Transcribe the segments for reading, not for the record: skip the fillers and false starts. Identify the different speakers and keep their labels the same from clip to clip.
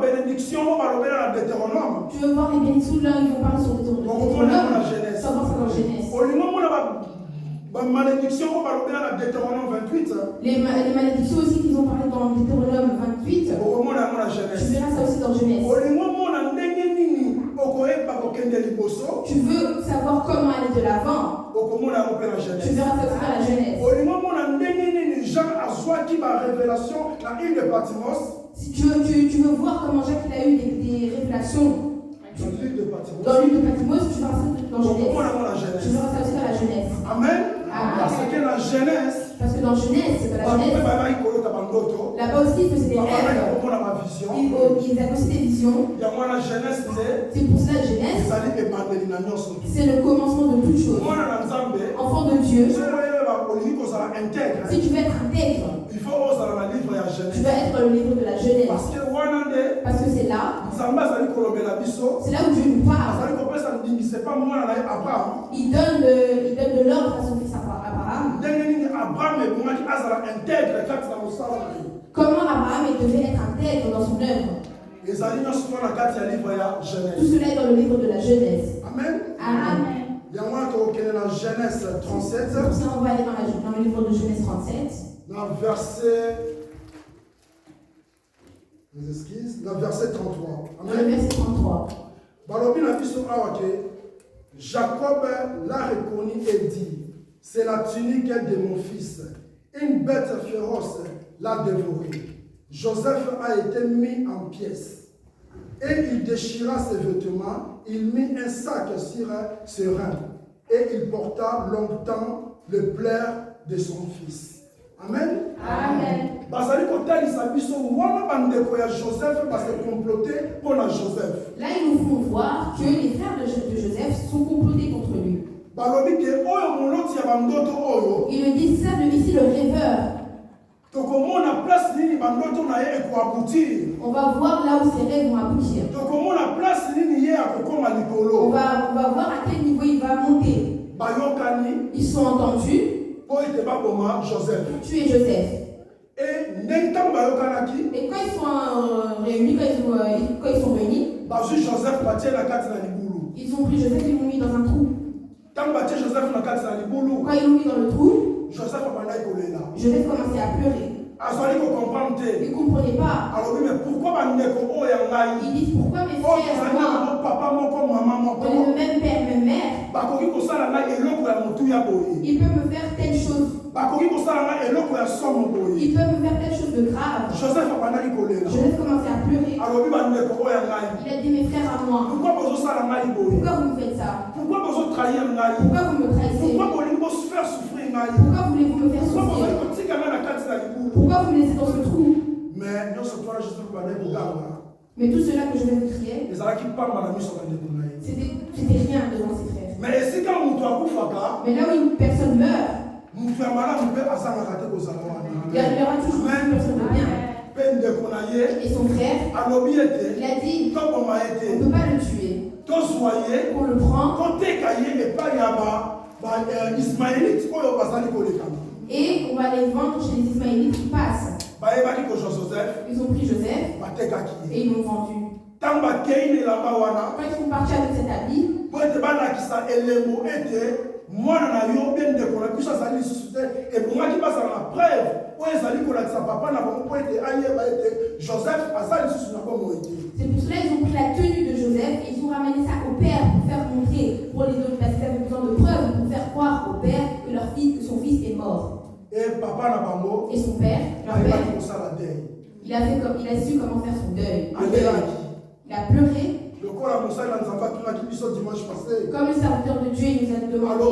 Speaker 1: bénédiction dans Deutéronome.
Speaker 2: Tu veux voir les bénédictions là, ils vont parler sur Deutéronome. Ça va dans Genèse.
Speaker 1: Malédiction dans Deutéronome 28.
Speaker 2: Les malédictions aussi qu'ils ont parlé dans Deutéronome 28. Tu verras ça aussi dans Genèse. Tu veux savoir comment aller de l'avant. Tu verras ça aussi dans la Genèse. Si tu veux voir comment Jacques il a eu des révélations dans l'île de Patmos, tu verras ça dans Genèse. Tu verras ça aussi dans la Genèse.
Speaker 1: Amen. Parce que la Genèse,
Speaker 2: parce que dans Genèse, c'est pas la Genèse. Là-bas aussi, il faisait des rêves. Ils avaient aussi des visions. C'est pour cela Genèse. C'est le commencement de toutes choses. Enfant de Dieu. Si tu veux être intègre,
Speaker 1: il faut oser
Speaker 2: tu dois être le livre de la Genèse. Parce que c'est là. C'est là où Dieu nous parle. Il donne de l'ordre à son fils Abraham. Comment Abraham devait être intègre dans son œuvre. Tout cela est dans le livre de la Genèse.
Speaker 1: Amen.
Speaker 2: Amen.
Speaker 1: Il y a moi qui est dans Genèse 37.
Speaker 2: Pour ça, on va aller dans le livre de Genèse 37.
Speaker 1: Dans verset 33.
Speaker 2: Dans le verset 33.
Speaker 1: Jacob l'a reconnu et dit, c'est la tunique de mon fils. Une bête féroce l'a dévoré. Joseph a été mis en pièces. Et il déchira ses vêtements, il mit un sac sur ses reins. Et il porta longtemps le pleur de son fils. Amen.
Speaker 2: Amen. Là, ils nous font voir que les frères de Joseph sont complotés contre lui. Ils le disent ça de ici, le rêveur. On va voir là où ces rêves vont aboutir. On va voir à quel niveau il va monter. Ils sont entendus pour tuer Joseph. Et quand ils sont réunis, ils ont pris Joseph et l'ont mis dans un trou. Quand ils l'ont mis dans le trou, Joseph commençait à pleurer. Ils ne comprenaient pas. Ils disent pourquoi mes frères, moi, on est le même père, même mère. Ils peuvent me faire telle chose. Ils peuvent me faire telle chose de grave. Joseph commençait à pleurer. Il a dit mes frères à moi. Pourquoi vous me faites ça? Pourquoi vous me trahissez? Pourquoi voulez-vous me faire souffrir? Pourquoi vous me laissez dans ce trou? Mais tout cela que je vais vous crier, c'était rien devant ses frères. Mais là où une personne meurt, il y aura toujours une personne de bien. Et son frère, il a dit, on ne peut pas le tuer. On le prend. Et on va les vendre chez les Ismaélites qui passent. Ils ont pris Joseph et ils l'ont vendu. Quand ils sont partis avec cet habit, c'est pour cela qu'ils ont pris la tenue de Joseph et ils ont ramené ça au père pour faire montrer, pour les autres, parce qu'ils avaient besoin de preuves pour faire croire au père que son fils est mort. Et son père, leur père, il a su comment faire son deuil. Il a pleuré. Comme le serviteur de Dieu, il nous a demandé.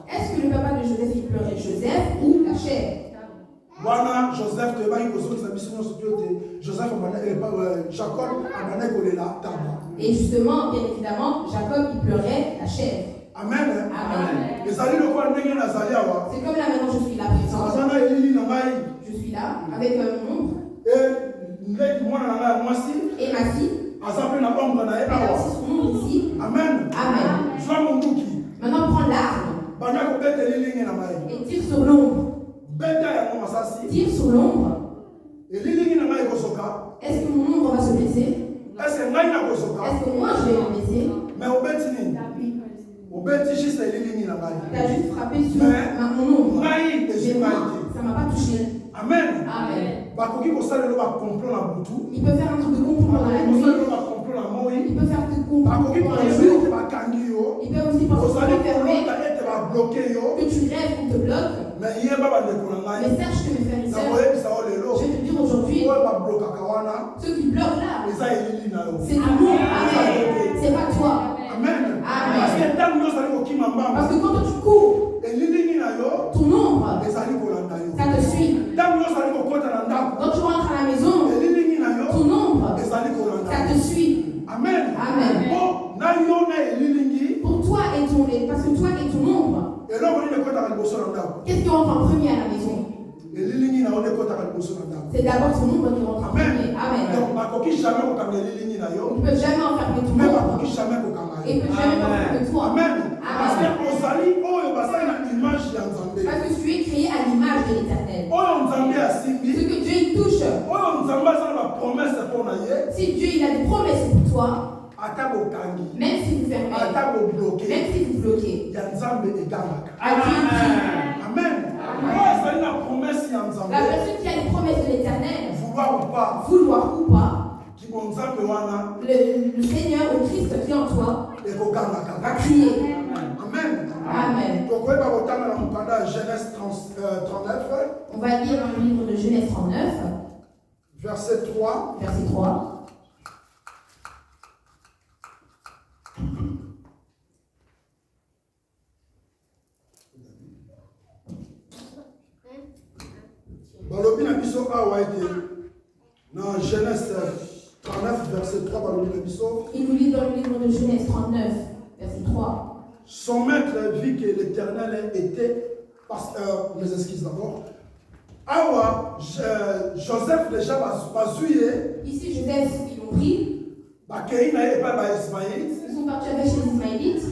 Speaker 2: Est-ce que le papa de Joseph il pleurait Joseph ou la chair? Et justement, bien évidemment, Jacob il pleurait la chair.
Speaker 1: Amen.
Speaker 2: Amen. C'est comme là maintenant je suis là présent. Je suis là avec mon ombre. Et ma fille. Elle a aussi son ombre ici.
Speaker 1: Amen.
Speaker 2: Amen. Maintenant prends l'arme. Et tire sur l'ombre. tire sur l'ombre,
Speaker 1: Et lilingi na ngai kosoka.
Speaker 2: est-ce que mon ombre va se baisser?
Speaker 1: Est-ce que ngai na kosoka?
Speaker 2: Est-ce que moi je vais me baisser?
Speaker 1: Mais obeti nini? Obeti juste lilingi na ngai.
Speaker 2: Tu as juste frappé sur mon ombre.
Speaker 1: Ngai
Speaker 2: Mais
Speaker 1: ezima
Speaker 2: moi,
Speaker 1: ite.
Speaker 2: ça ne m'a pas touché.
Speaker 1: Amen.
Speaker 2: Amen.
Speaker 1: Bakoki kosalela ba complot na butu.
Speaker 2: Il peut faire un truc de complot dans la
Speaker 1: Bakoki
Speaker 2: nuit.
Speaker 1: kosalela ba complot na moi.
Speaker 2: Il peut faire un truc de complot
Speaker 1: Bakoki
Speaker 2: dans la
Speaker 1: kosalela
Speaker 2: jour.
Speaker 1: ete bakangi yo.
Speaker 2: Il peut aussi penser
Speaker 1: Ozali
Speaker 2: que tu es fermé,
Speaker 1: kolota ete ba bloqué yo.
Speaker 2: que tu rêves qu'on te bloque.
Speaker 1: Mais yeba bandeko na ngai.
Speaker 2: Mais sache que mes frères et
Speaker 1: Na
Speaker 2: sœurs,
Speaker 1: koyebisa yo lelo.
Speaker 2: je vais te dire aujourd'hui,
Speaker 1: Oyo ba blokaka wana.
Speaker 2: ceux qui bloquent là,
Speaker 1: Eza elili na yo.
Speaker 2: c'est l'amour. Amen. C'est pas toi.
Speaker 1: Amen.
Speaker 2: Amen.
Speaker 1: Parce que ntango nyonso ozali kokima
Speaker 2: Parce
Speaker 1: mbamba.
Speaker 2: que quand toi tu cours,
Speaker 1: Elilingi na yo.
Speaker 2: ton ombre,
Speaker 1: Ezali kolanda yo.
Speaker 2: ça te suit.
Speaker 1: Ntango nyonso ozali kokota na ndako.
Speaker 2: Quand tu rentres à la maison,
Speaker 1: Elilingi na yo.
Speaker 2: ton ombre,
Speaker 1: Ezali kolanda
Speaker 2: ça
Speaker 1: yo.
Speaker 2: te suit.
Speaker 1: Amen.
Speaker 2: Amen.
Speaker 1: Bon, na yo na elilingi.
Speaker 2: Pour toi et ton, parce que toi et ton ombre,
Speaker 1: Eloko nini ekotaka liboso na ndako.
Speaker 2: qu'est-ce qui rentre en premier à la maison?
Speaker 1: Elilingi na yo nde ekotaka liboso na ndako.
Speaker 2: C'est d'abord ton ombre qui rentre en
Speaker 1: Amen.
Speaker 2: premier. Amen.
Speaker 1: Donc bakoki jamais kokanga elilingi na yo.
Speaker 2: Ils ne peuvent jamais enfermer ton
Speaker 1: Mais
Speaker 2: ombre.
Speaker 1: bakoki jamais kokanga
Speaker 2: Et ils
Speaker 1: yo.
Speaker 2: ne peuvent jamais enfermer toi.
Speaker 1: Amen. Parce que
Speaker 2: Amen.
Speaker 1: ozali oyo basali na image ya Nzambe.
Speaker 2: Parce que tu es créé à l'image de l'Éternel.
Speaker 1: Oyo Nzambe
Speaker 2: Ce
Speaker 1: asimbi.
Speaker 2: que Dieu il touche,
Speaker 1: Oyo Nzambe aza na promesse pour na ye.
Speaker 2: si Dieu il a des promesses pour toi,
Speaker 1: Ata bokangi.
Speaker 2: même si vous fermez,
Speaker 1: Ata bobloqué.
Speaker 2: même si vous bloquez,
Speaker 1: Ya Nzambe egangaka.
Speaker 2: à Dieu il dit,
Speaker 1: Amen. Oyo ezali na promesse ya Nzambe.
Speaker 2: la personne qui a les promesses de l'Éternel,
Speaker 1: Vouloir ou pas.
Speaker 2: vouloir ou pas,
Speaker 1: Kibo Nzambe wana
Speaker 2: le Seigneur, le Christ qui est en toi,
Speaker 1: ekogangaka.
Speaker 2: va crier.
Speaker 1: Amen.
Speaker 2: Amen.
Speaker 1: Tokoyeba kotanga na mokanda ya Genèse 39,
Speaker 2: On va lire dans le livre de Genèse 39,
Speaker 1: verset 3.
Speaker 2: verset 3.
Speaker 1: Balobi na biso awa ete na Genèse 39, verset 3, balobi na biso.
Speaker 2: Il nous lit dans le livre de Genèse 39, verset 3.
Speaker 1: Son maître vit que l'Éternel était, mes excuses d'abord. Awa, Joseph déjà bazouye,
Speaker 2: Ici, Joseph, ils l'ont pris,
Speaker 1: bakei na ye pa ba Ismaïl,
Speaker 2: ils sont partis avec chez les Ismaélites,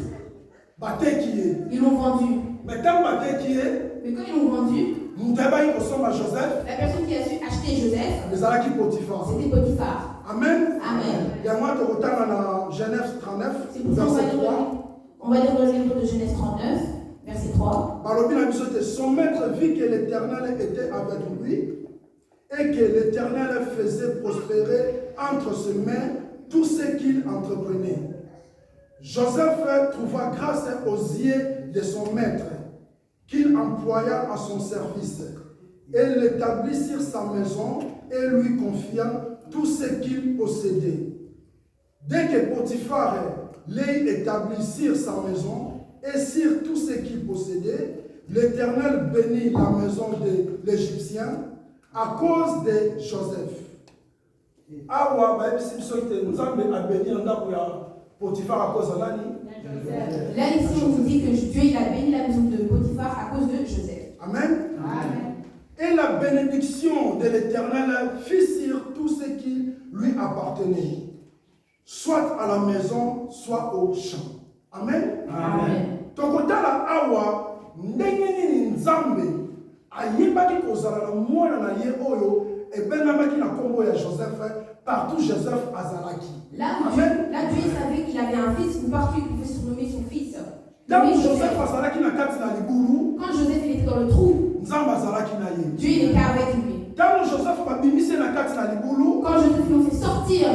Speaker 1: bateki ye.
Speaker 2: ils l'ont vendu.
Speaker 1: Mais tant bateki ye,
Speaker 2: Mais quand ils l'ont vendu,
Speaker 1: muteba kosomba Joseph,
Speaker 2: la personne qui a su acheter Joseph,
Speaker 1: ezalaki Potiphar.
Speaker 2: c'était Potiphar.
Speaker 1: Amen.
Speaker 2: Amen.
Speaker 1: Yango tokotanga na Genèse 39,
Speaker 2: C'est pour ça qu'on
Speaker 1: verset 3.
Speaker 2: on va lire dans le livre de Genèse 39, verset 3.
Speaker 1: Balobi na biso te, son maître vit que l'Éternel était avec lui et que l'Éternel faisait prospérer entre ses mains tout ce qu'il entreprenait. Joseph trouva grâce aux yeux de son maître, qu'il employa à son service, et l'établit sur sa maison et lui confia tout ce qu'il possédait. Dès que Potiphar l'ait établi sur sa maison et sur tout ce qu'il possédait, l'Éternel bénit la maison de l'Égyptien à cause de Joseph. Awa, Nzambe a béni ndako ya Potiphar à cause de nani?
Speaker 2: Là, ici, on vous dit que Dieu il a béni la maison de Potiphar à cause de Joseph.
Speaker 1: Amen.
Speaker 2: Amen.
Speaker 1: Et la bénédiction de l'Éternel fit sur tout ce qui lui appartenait, soit à la maison, soit au champ. Amen.
Speaker 2: Amen.
Speaker 1: Tokotala awa ndenge nini Nzambe ayebaki kozala na mwana na ye oyo ebengamaki na kombo ya Joseph partout Joseph azalaki.
Speaker 2: Là où Dieu savait qu'il avait un fils, ou partout il pouvait surnommer son fils.
Speaker 1: Ntango
Speaker 2: Mais
Speaker 1: Joseph azalaki na kati na libulu,
Speaker 2: quand Joseph il était dans le trou,
Speaker 1: Nzambe azalaki na ye.
Speaker 2: Dieu il était avec lui.
Speaker 1: Ntango Joseph babimise na kati na libulu,
Speaker 2: Quand Joseph l'ont fait sortir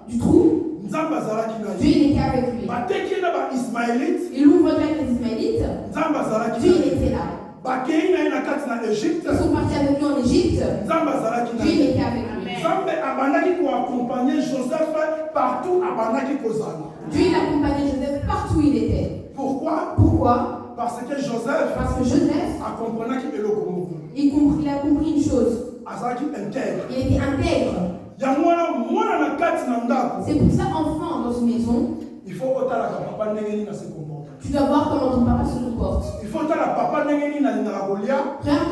Speaker 2: du trou,
Speaker 1: Nzambe azalaki na
Speaker 2: Dieu
Speaker 1: ye.
Speaker 2: il était avec lui.
Speaker 1: Bateki na ba Ismaélite,
Speaker 2: Ils l'ont vendu avec les Ismaélites,
Speaker 1: Nzambe azalaki
Speaker 2: Dieu
Speaker 1: na
Speaker 2: il
Speaker 1: ye.
Speaker 2: était là.
Speaker 1: Bakei na ye na kati na Égypte,
Speaker 2: Ils sont partis avec lui en Égypte,
Speaker 1: Nzambe azalaki na
Speaker 2: Dieu il
Speaker 1: ye.
Speaker 2: était avec lui.
Speaker 1: Nzambe abandaki koaccompagner Joseph partout abandaki kozala.
Speaker 2: Dieu il accompagnait Joseph partout où il était.
Speaker 1: Pourquoi?
Speaker 2: Pourquoi?
Speaker 1: Parce que Joseph
Speaker 2: Parce que Joseph,
Speaker 1: accompagnaki eloko moko.
Speaker 2: il a compris une chose.
Speaker 1: Azalaki intègre.
Speaker 2: Il était intègre.
Speaker 1: Yango wana mwana na kati na ndako.
Speaker 2: C'est pour ça, enfant dans une maison,
Speaker 1: Il faut otalaka papa ndenge nini na se comporte.
Speaker 2: tu dois voir comment ton papa se comporte.
Speaker 1: Il faut otala papa ndenge nini alingaka kolia.
Speaker 2: Regarde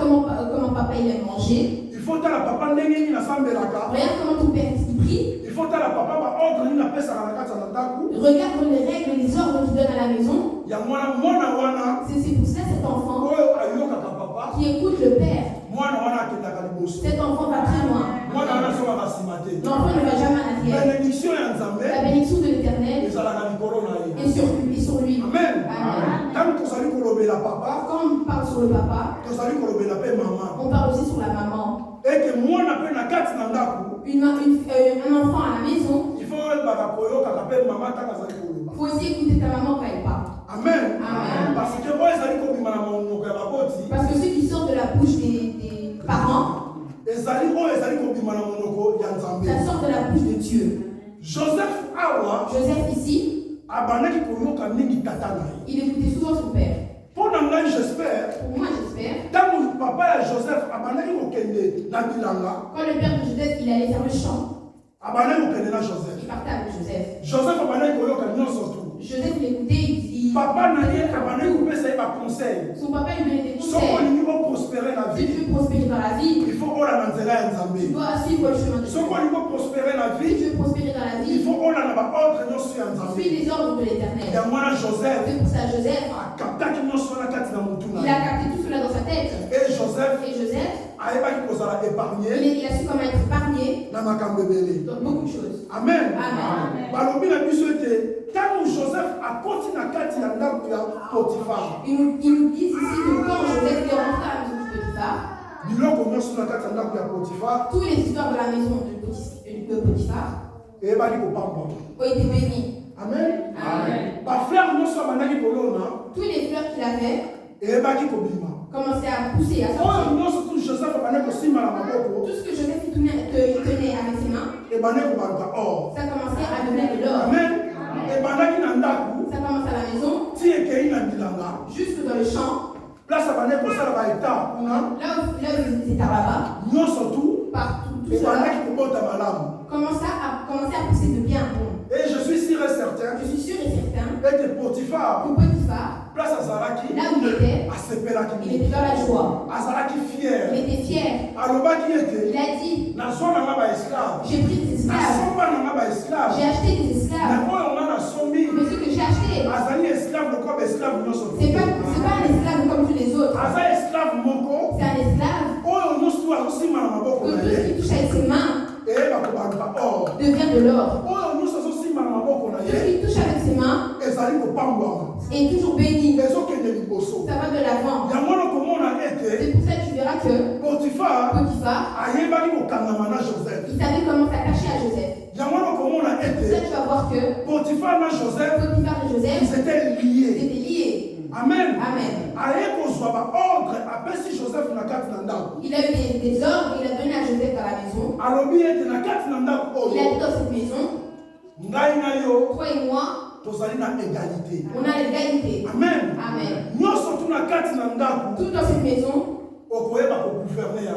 Speaker 2: comment papa il aime manger.
Speaker 1: Il faut otala papa ndenge nini asambelaka.
Speaker 2: Regarde comment ton père il prie.
Speaker 1: Il faut otala papa ba ordre nini apesaka na kati na ndako.
Speaker 2: Regarde les règles, les ordres qu'il donne à la maison.
Speaker 1: Yango wana mwana wana
Speaker 2: C'est pour ça cet enfant
Speaker 1: oyo ayokaka papa.
Speaker 2: qui écoute le père.
Speaker 1: Mwana wana akendaka liboso.
Speaker 2: Cet enfant va très loin. L'enfant ne va jamais en arrière. La bénédiction de l'Éternel est sur lui.
Speaker 1: Amen. Quand
Speaker 2: on parle sur le papa, on parle aussi sur la maman.
Speaker 1: Et que moi,
Speaker 2: un enfant à la maison, il faut aussi écouter ta maman quand elle parle.
Speaker 1: Amen.
Speaker 2: Amen.
Speaker 1: Parce
Speaker 2: que ceux qui sortent de la bouche des parents, ça sort de la bouche de Dieu.
Speaker 1: Joseph
Speaker 2: ici, il écoutait souvent son père.
Speaker 1: Pour moi, j'espère.
Speaker 2: Quand
Speaker 1: papa et Joseph, quand
Speaker 2: le père de Joseph, il allait faire le champ, il partait avec Joseph. Joseph l'écoutait, il dit.
Speaker 1: Papa n'a pas conseil.
Speaker 2: Son papa lui donnait des conseils.
Speaker 1: Prospérer la vie.
Speaker 2: Si tu veux prospérer dans la vie,
Speaker 1: il faut
Speaker 2: tu dois suivre le chemin de Dieu.
Speaker 1: Prospérer la vie,
Speaker 2: si tu veux prospérer dans la vie,
Speaker 1: il faut
Speaker 2: suis les ordres de l'Éternel. C'est pour ça Joseph, il a capté tout cela dans sa tête.
Speaker 1: Et Joseph,
Speaker 2: il a su comment être épargné dans beaucoup de choses.
Speaker 1: Amen.
Speaker 2: Amen.
Speaker 1: Joseph a continué à Potiphar.
Speaker 2: Ils nous disent ici que quand Joseph est rentré à la maison de Potiphar, tous les histoires de la maison de Potiphar ont été bénis.
Speaker 1: Amen.
Speaker 2: Amen. Tous les fleurs qu'il avait commençaient à pousser, à sortir. Tout ce que Joseph tenait avec ses mains, ça commençait à devenir de l'or.
Speaker 1: Amen.
Speaker 2: Ça commence à la maison, jusque dans le champ. Là où ils étaient là-bas, partout, tout cela commençait à pousser de bien bon.
Speaker 1: Et je suis sûr et certain
Speaker 2: que
Speaker 1: Potiphar,
Speaker 2: là où il était dans la joie. Il était fier. Il a dit, j'ai pris des esclaves. J'ai acheté des esclaves. Mais ce que j'ai acheté, c'est pas un esclave comme tous les autres. C'est un esclave que tout ce qui touche avec ses mains devient de l'or. Tout ce qui touche avec ses mains est toujours béni. Ça va de l'avant. C'est pour ça que tu verras que Potiphar, il savait comment s'attacher à Joseph. C'est pour ça que tu vas voir que
Speaker 1: Potiphar et Joseph,
Speaker 2: ils étaient liés.
Speaker 1: Amen.
Speaker 2: Amen. Il a eu des ordres, il a donné à Joseph dans la maison. Il a dit dans cette maison, toi et moi, on a l'égalité.
Speaker 1: Amen.
Speaker 2: Amen. Tout dans cette maison,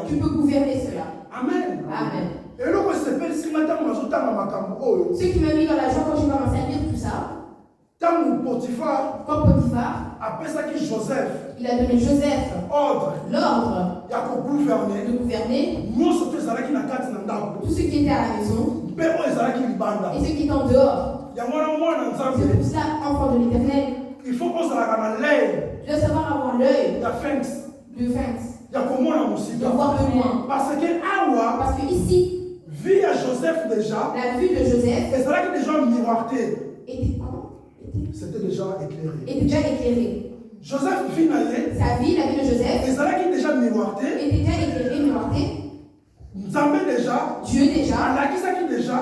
Speaker 2: tu peux gouverner cela.
Speaker 1: Amen.
Speaker 2: Amen.
Speaker 1: Et
Speaker 2: ce qui m'a mis dans la joie quand j'ai commencé à lire tout ça, quand Potiphar il a donné Joseph l'ordre de gouverner tout ce qui était à la maison et ce qui est en dehors. C'est pour cela, enfant de l'Éternel,
Speaker 1: il faut qu'on
Speaker 2: tu dois savoir avoir l'œil de fence, de voir de loin. Parce que ici,
Speaker 1: la vue de
Speaker 2: Joseph
Speaker 1: c'était déjà
Speaker 2: éclairée.
Speaker 1: Joseph
Speaker 2: sa vie, la vie de Joseph, était déjà miroitée. Dieu déjà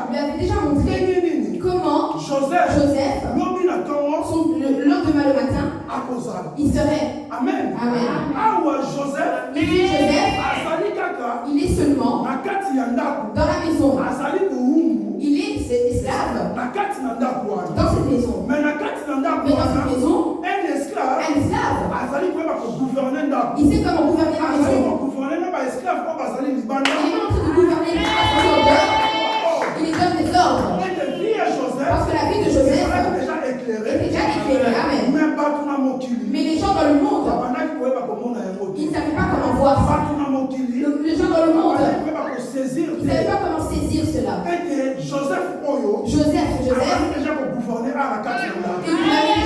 Speaker 2: lui avait déjà montré comment Joseph, le lendemain le matin, il serait.
Speaker 1: Amen.
Speaker 2: Joseph, il est seulement dans la maison. Il est esclave dans cette maison. Mais dans cette maison, un esclave, il sait comment gouverner la maison. Il est en train de gouverner les ordres. Il donne des ordres. Parce que la vie de Joseph était déjà éclairée. Amen. Mais les gens dans le monde, ils ne savaient pas comment voir ça. Les gens dans le monde, ils ne savaient pas comment saisir cela. Joseph, il gouvernait déjà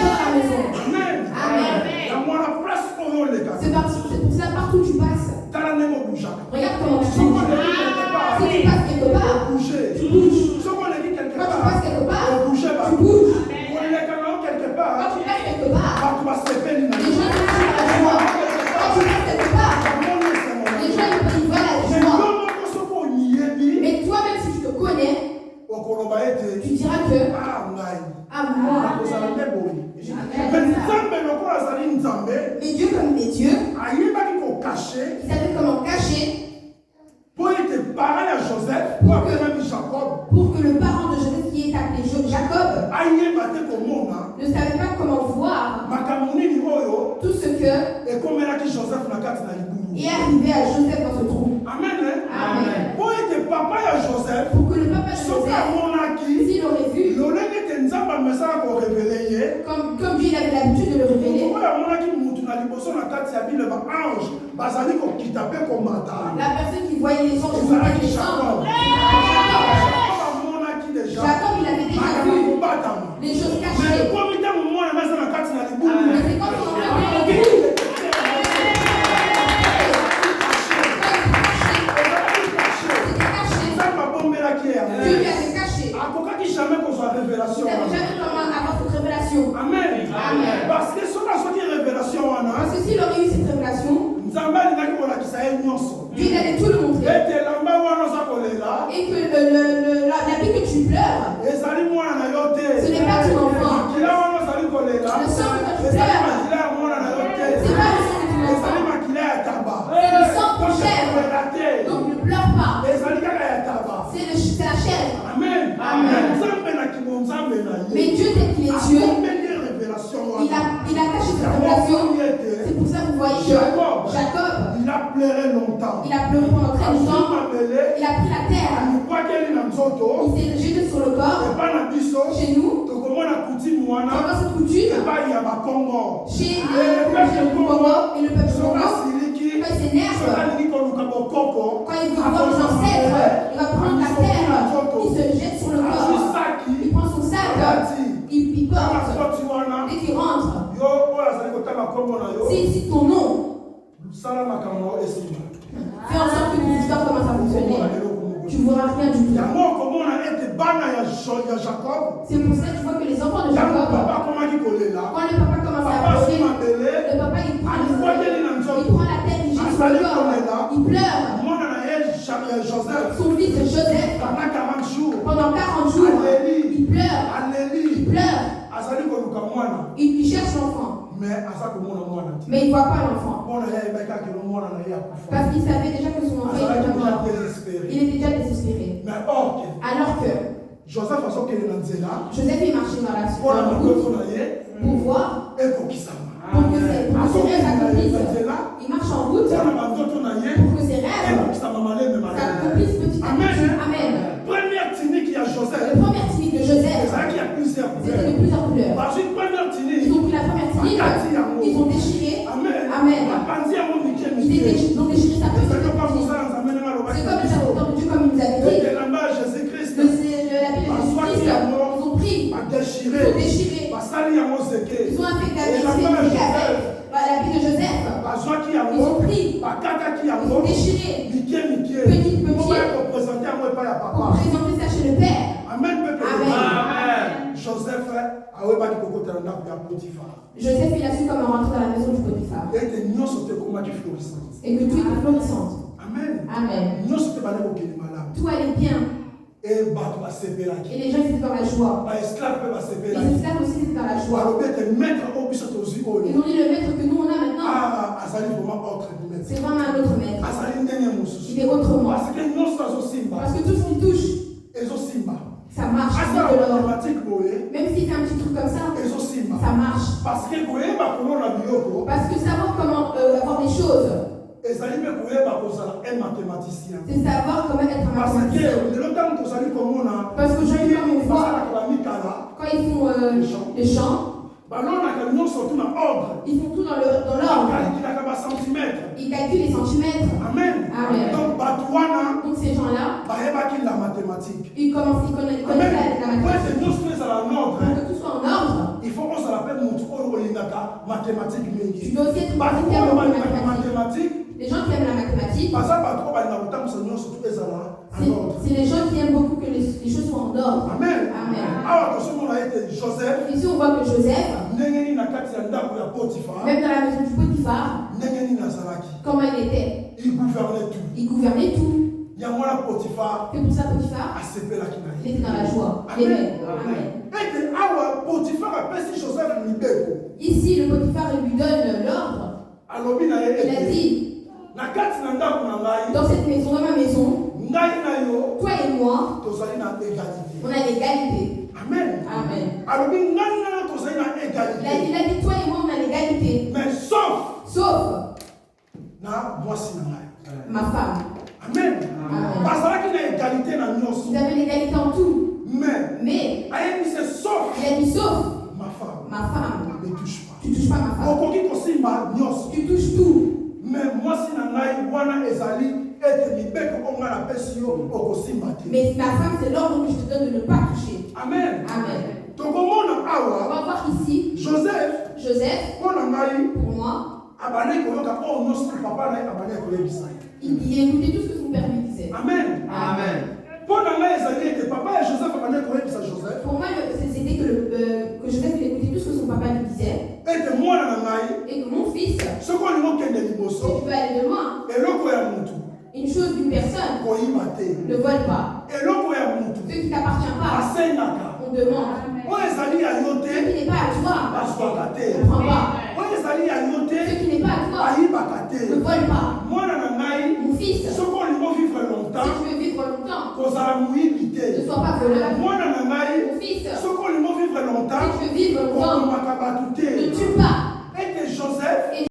Speaker 2: à la maison. Amen. C'est pour cela, partout où tu passes, regarde comment tu bouges. est arrivé à Joseph dans ce trou.
Speaker 1: Amen.
Speaker 2: Amen.
Speaker 1: Pour que papa et Joseph,
Speaker 2: Pour que le papa de
Speaker 1: s'il
Speaker 2: Joseph, aurait vu, comme Dieu avait l'habitude de le révéler, la personne qui voyait les anges monter les chambres, Jacob, il avait déjà vu les choses cachées. Mais c'est quand on Dieu lui avait caché. Il n'avait jamais comment avoir cette révélation.
Speaker 1: Amen.
Speaker 2: Amen. Parce que s'il aurait eu cette révélation, Dieu allait tout le montrer. Et que l'habit que tu pleures, ce n'est pas ton enfant. Le sang que tu pleures, c'est pas le sang que tu n'as pas. C'est le sang de ton chèvre. Donc ne pleure pas. C'est la chèvre.
Speaker 1: Amen.
Speaker 2: Mais Dieu, tel qu'il est Dieu, il a caché cette révélation. C'est pour ça que vous voyez que Jacob,
Speaker 1: il a pleuré longtemps.
Speaker 2: Il a pleuré pendant très longtemps. Il a pris la terre. Il s'est jeté sur le corps. Chez nous, pendant cette coutume, chez le peuple du Congo et le peuple du Congo, quand il s'énerve, quand il veut voir les ancêtres, il va prendre la terre, il se jette sur le corps, il prend son sac, il porte, dès qu'il rentre. Si ton nom, fais en sorte que les histoires commencent à fonctionner. Tu ne verras rien du tout. C'est pour ça que tu vois que les enfants de Jacob, quand le papa commence à approcher, le papa il prend la tête, il jette sur le corps, il pleure. Son fils Joseph, pendant 40 jours, il pleure. Il cherche l'enfant. Mais il ne voit pas l'enfant. Parce qu'il savait déjà que son enfant était mort. Il était déjà désespéré. Alors que Joseph est marché dans la route pour voir, pour que ses rêves s'accomplissent. Il marche en route pour que ses rêves s'accomplissent petit à petit. Amen. Le premier technique de Joseph, c'était de plusieurs couleurs. Ils ont pris la première technique, ils ont déchiré. Amen. Ils ont déchiré sa petite. C'est comme le serviteur de Dieu, comme il nous avait dit. L'habit de Jésus-Christ, ils ont pris, ils ont déchiré. Ils ont affecté l'habit de Joseph. Ils ont pris, ils ont déchiré. Petit. Pour présenter ça chez le Père.
Speaker 1: Amen. Joseph,
Speaker 2: il a su comment rentrer dans la maison du Potiphar. Et que tout était florissant.
Speaker 1: Amen.
Speaker 2: Tout allait bien. Et les gens étaient dans la joie. Les esclaves aussi étaient dans la joie. Ils ont dit le maître que nous on a maintenant. C'est vraiment un autre maître. Il est autrement. Parce que tout ce qui touche, ça marche. Même s'il fait un petit truc comme ça, ça marche. Parce que savoir comment avoir des choses, c'est savoir comment être un mathématicien. Parce que aujourd'hui, comme on voit, quand ils font les chants, ils font tout dans l'ordre. Ils calculent les centimètres.
Speaker 1: Amen.
Speaker 2: Donc ces gens-là, ils connaissent la mathématique. Pour que tout soit en ordre,
Speaker 1: il faut qu'on se rappelle mathématique.
Speaker 2: Tu dois aussi être mathématique. Les gens qui aiment la mathématique, c'est les gens qui aiment beaucoup que les choses soient en ordre.
Speaker 1: Amen.
Speaker 2: Ici on voit que Joseph, même dans la maison du Potiphar, comment il était, il gouvernait tout. C'est pour ça Potiphar, il était dans la joie. Amen. Ici le Potiphar lui donne l'ordre. Il a dit, dans cette maison, dans ma maison, toi et moi, on a l'égalité.
Speaker 1: Amen.
Speaker 2: Amen. Il a dit toi et moi on a l'égalité.
Speaker 1: Mais sauf
Speaker 2: dans
Speaker 1: na mwasi na ngai.
Speaker 2: ma femme.
Speaker 1: Amen. Parce qu'il y a égalité dans nous.
Speaker 2: Vous avez l'égalité en tout.
Speaker 1: Mais, il a
Speaker 2: dit sauf
Speaker 1: ma femme. Ne touche pas.
Speaker 2: Tu touches pas ma femme. Tu touches tout.
Speaker 1: Mais moi, si je wana ezali être libéko on a la pesio au kosimba.
Speaker 2: Mais ma femme, c'est l'ordre que je te donne de ne pas toucher.
Speaker 1: Amen.
Speaker 2: Amen.
Speaker 1: Donc on
Speaker 2: va voir ici. Joseph. Pour moi. Il écoutait tout ce que son père lui disait.
Speaker 1: Amen.
Speaker 2: Amen.
Speaker 1: Pour moi,
Speaker 2: c'était que Joseph écoutait tout ce que son papa lui disait. Et que mon fils, si tu veux aller de loin, une chose d'une personne, ne vole pas. Ce qui ne t'appartient pas, on demande. Ce qui n'est pas à toi, ne prends pas. Ce qui n'est pas à toi, ne vole pas. Mon fils, si tu veux vivre longtemps, ne sois pas voleur. Mon fils, si tu veux vivre longtemps,